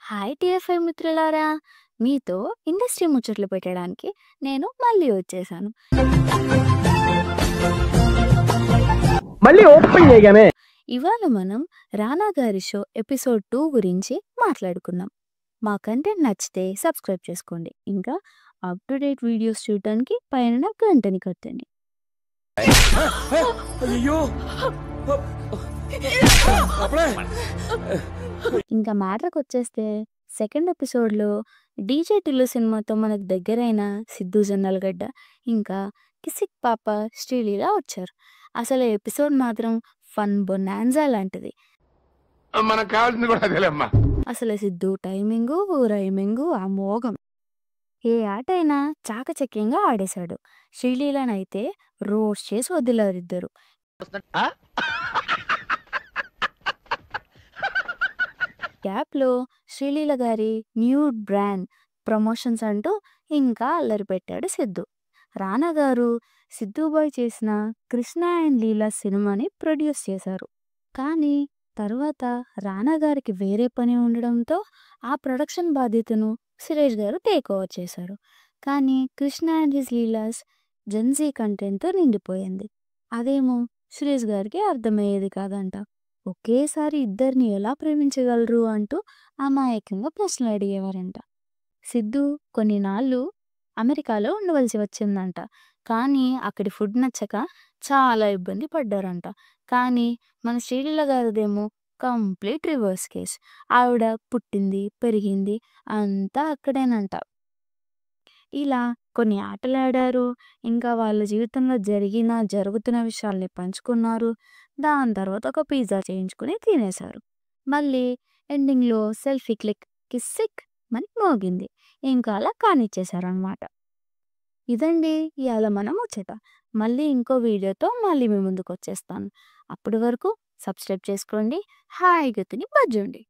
Hi TFI మిత్రులారా! మీతో industry ముచ్చట్లు పెట్టడానికి నేను మళ్ళీ వచ్చేసాను. మళ్ళీ ఓపెన్ చేయగానే ఇవాళ మనం రానా గారి షో ఎపిసోడ్ 2 గురించి మాట్లాడుకుందాం. మా కంటెంట్ నచ్చితే సబ్స్క్రైబ్ చేసుకోండి. ఇంకా అప్ టు డేట్ వీడియోస్ చూడటానికి పైన గంటని కొట్టండి. ఇంకా మ్యాటర్కి వచ్చేస్తే సెకండ్ ఎపిసోడ్లో డీజే టిల్లు సినిమాతో మనకు దగ్గరైన సిద్ధు జొన్నలగడ్డ ఇంకా కిసిక్ పాప శ్రీలీల వచ్చారు. అసలు ఎపిసోడ్ మాత్రం ఫన్ బొనాన్జా లాంటిది. మనకు కావాల్సింది కూడా అదేలేమ్మా. అసలు సిద్ధు టైమింగు రైమింగు అమోఘం. ఏ ఆట అయినా చాకచక్యంగా ఆడేశాడు. శ్రీలీలనైతే రోస్ట్ చేసి వదిలారిద్దరు. గ్యాప్లో శ్రీలీల గారి న్యూ బ్రాండ్ ప్రమోషన్స్ అంటూ ఇంకా అల్లరి పెట్టాడు సిద్ధు. రానా గారు సిద్ధుబాయ్ చేసిన కృష్ణ అండ్ లీలా సినిమాని ప్రొడ్యూస్ చేశారు. కానీ తర్వాత రానా గారికి వేరే పని ఉండడంతో ఆ ప్రొడక్షన్ బాధ్యతను సురేష్ గారు టేక్ ఓవర్ చేశారు. కానీ Krishna and his leelas Gen Z కంటెంట్తో నిండిపోయింది. అదేమో సురేష్ గారికి అర్థమయ్యేది కాదంట. ఒకేసారి ఇద్దరిని ఎలా ప్రేమించగలరు అంటూ అమాయకంగా ప్రశ్నలు అడిగేవారంట. సిద్ధు కొన్ని నాళ్ళు అమెరికాలో ఉండవలసి వచ్చిందంట. కానీ అక్కడి ఫుడ్ నచ్చక చాలా ఇబ్బంది పడ్డారంట. కానీ మన శ్రీలీల గారిదేమో కంప్లీట్ రివర్స్ కేస్. ఆవిడ పుట్టింది పెరిగింది అంతా అక్కడేనంట. ఇలా కొన్ని ఆటలాడారు. ఇంకా వాళ్ళ జీవితంలో జరుగుతున్న విషయాల్ని పంచుకున్నారు. దాని తర్వాత ఒక పిజ్జా చేయించుకుని తినేశారు. మళ్ళీ ఎండింగ్లో సెల్ఫీ క్లిక్ కిస్సిక్ అని మోగింది. ఇంకా అలా కానిచ్చేశారనమాట. ఇదండి ఇవాళ మన ముచ్చట. మళ్ళీ ఇంకో వీడియోతో మళ్ళీ మీ ముందుకు వచ్చేస్తాను. అప్పటి వరకు సబ్స్క్రైబ్ చేసుకోండి. హాయిగా తిని బజ్జండి.